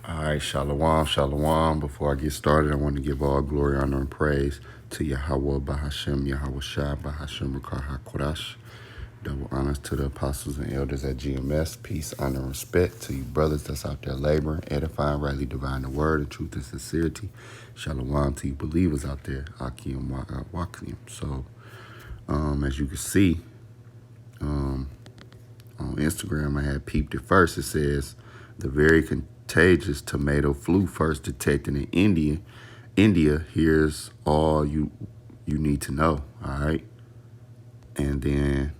All right, shalom, shalom. Before I get started, I want to give all glory, honor, and praise to Yahweh Bahashem, Yahweh Shai, Bahashem Rakah HaKodash. Double honors to the apostles and elders at GMS. Peace, honor, and respect to you brothers that's out there laboring, edifying, rightly dividing the word in truth and sincerity. Shalom to you believers out there. Akim Wakim. So, as you can see, on Instagram, I had peeped it first. It says the very contagious tomato flu first detected in India. Here's all you need to know. All right, and then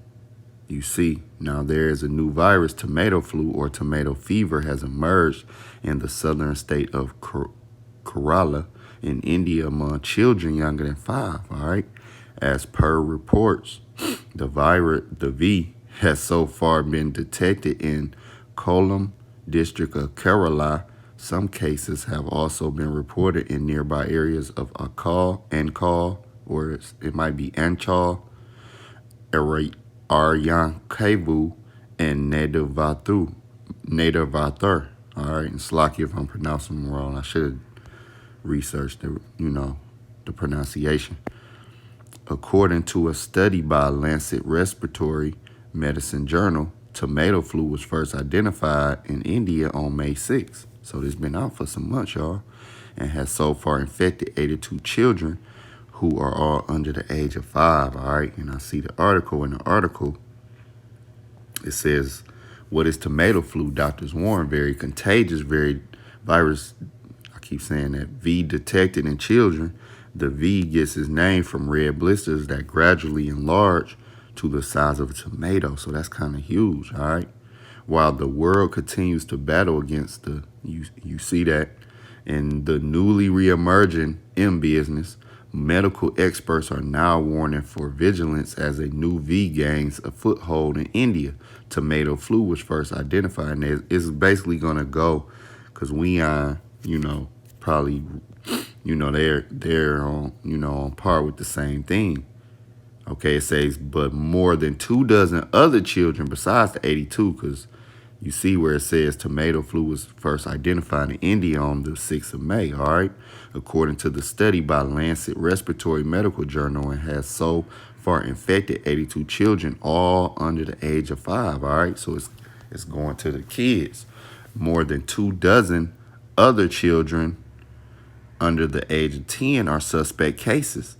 you see now there is a new virus, tomato flu or tomato fever, has emerged in the southern state of Kerala in India among children younger than 5. All right, as per reports, the V has so far been detected in Kollam district of Kerala. Some cases have also been reported in nearby areas of Ankal, or it might be Anchal, Aryankevu, and Nedavathur. All right, and Slaki if I'm pronouncing them wrong. I should have researched the pronunciation. According to a study by Lancet Respiratory Medicine Journal, tomato flu was first identified in India on May 6th. So it's been out for some months, y'all, and has so far infected 82 children who are all under the age of 5. All right, and I see the article. In the article, it says, what is tomato flu? Doctors warn very contagious, very virus. I keep saying that V detected in children. The V gets its name from red blisters that gradually enlarge to the size of a tomato. So that's kind of huge, all right? While the world continues to battle against you see that in the newly reemerging M business, medical experts are now warning for vigilance as a new V gains a foothold in India. Tomato flu was first identified, and it's basically going to go because we are, probably, they're on, on par with the same thing. Okay, it says, but more than 24 other children besides the 82, because you see where it says tomato flu was first identified in India on the 6th of May, all right? According to the study by Lancet Respiratory Medical Journal, it has so far infected 82 children, all under the age of 5, all right? So it's going to the kids. More than 24 other children under the age of 10 are suspect cases.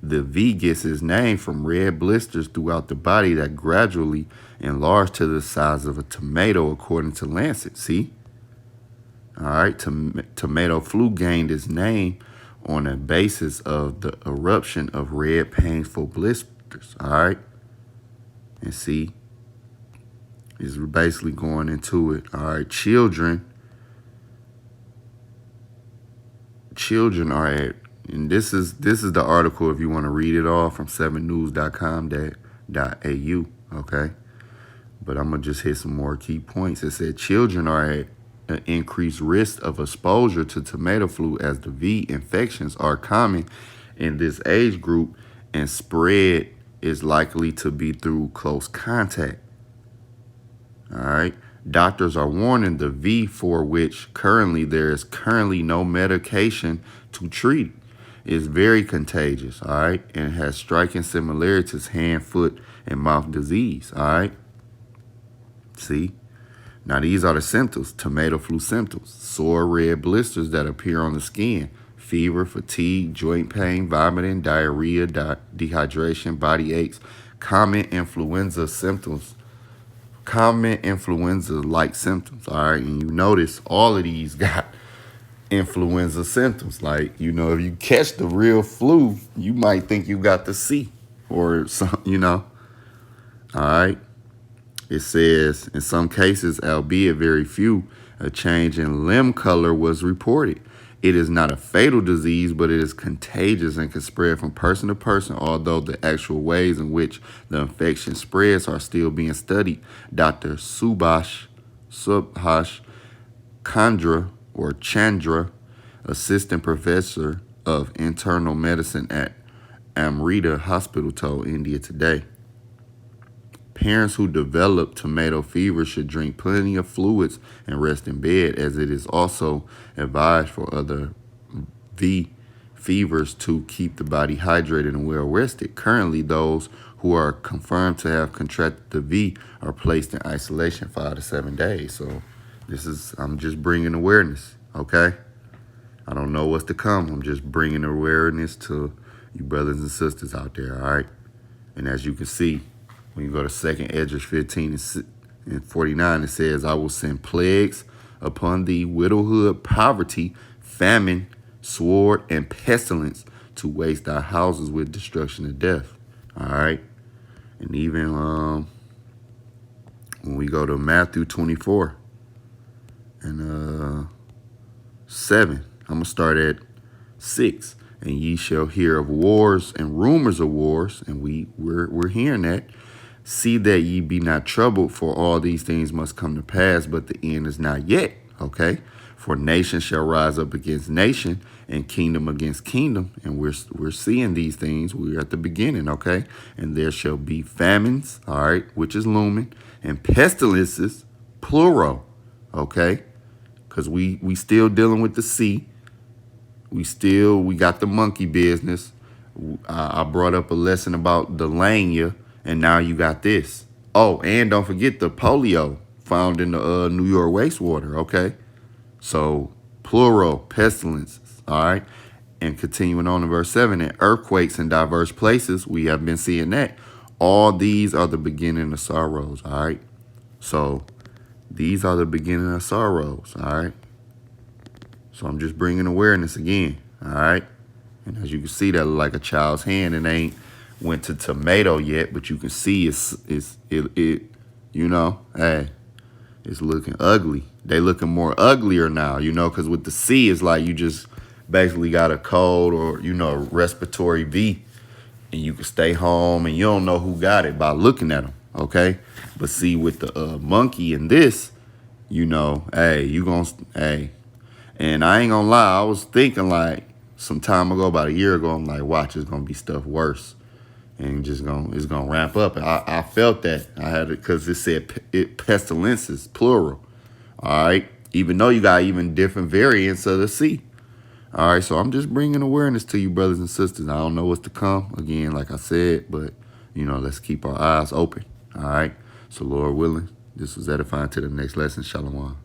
The V gets its name from red blisters throughout the body that gradually enlarge to the size of a tomato, according to Lancet. See? All right, tomato flu gained its name on a basis of the eruption of red, painful blisters. All right? And see, it's basically going into it. All right, children are at, and this is the article if you want to read it all from 7news.com.au, okay? But I'm going to just hit some more key points. It said children are at an increased risk of exposure to tomato flu as the V infections are common in this age group and spread is likely to be through close contact. All right. Doctors are warning the V, for which there is currently no medication to treat, is very contagious, all right, and has striking similarities to hand, foot, and mouth disease, all right? See? Now, these are the symptoms, tomato flu symptoms: sore red blisters that appear on the skin, fever, fatigue, joint pain, vomiting, diarrhea, dehydration, body aches, common influenza-like symptoms, all right? And you notice all of these got influenza symptoms. Like, if you catch the real flu, you might think you got the C or something, all right? It says, in some cases, albeit very few, a change in limb color was reported. It is not a fatal disease, but it is contagious and can spread from person to person, although the actual ways in which the infection spreads are still being studied. Dr. Subhash Chandra, assistant professor of internal medicine at Amrita Hospital, told India Today. Parents who develop tomato fever should drink plenty of fluids and rest in bed, as it is also advised for other V fevers to keep the body hydrated and well rested. Currently, those who are confirmed to have contracted the V are placed in isolation 5 to 7 days. So I'm just bringing awareness, okay? I don't know what's to come. I'm just bringing awareness to you brothers and sisters out there, all right? And as you can see, when you go to 2nd Esdras 15 and 49, it says, I will send plagues upon thee, widowhood, poverty, famine, sword, and pestilence to waste thy houses with destruction and death. All right. And even when we go to Matthew 24 and 7, I'm going to start at 6. And ye shall hear of wars and rumors of wars. And we're hearing that. See that ye be not troubled, for all these things must come to pass, but the end is not yet. Okay. For nation shall rise up against nation and kingdom against kingdom. And we're seeing these things. We're at the beginning, okay? And there shall be famines, all right, which is looming, and pestilences, plural, okay? Because we still dealing with the sea. We got the monkey business. I brought up a lesson about the Lania, and now you got this. Oh, and don't forget the polio found in the New York wastewater, okay? So, plural, pestilences, all right? And continuing on in verse 7, and earthquakes in diverse places, we have been seeing that. All these are the beginning of sorrows, all right? So, these are the beginning of sorrows, all right? So, I'm just bringing awareness again, all right? And as you can see, that look like a child's hand, and ain't went to tomato yet, but you can see it you know, hey, it's looking ugly. They looking more uglier now, you know, because with the C, it's like you just basically got a cold or, you know, a respiratory V, and you can stay home and you don't know who got it by looking at them, okay? But see, with the monkey and this, you know, hey, and I ain't gonna lie, I was thinking like some time ago, about a year ago, I'm like, watch, it's gonna be stuff worse. And it's gonna ramp up. And I felt that. I had it because it said pestilences, plural. All right. Even though you got even different variants of the C. All right. So I'm just bringing awareness to you, brothers and sisters. I don't know what's to come. Again, like I said, but, you know, let's keep our eyes open. All right. So, Lord willing, this was edifying to the next lesson. Shalom.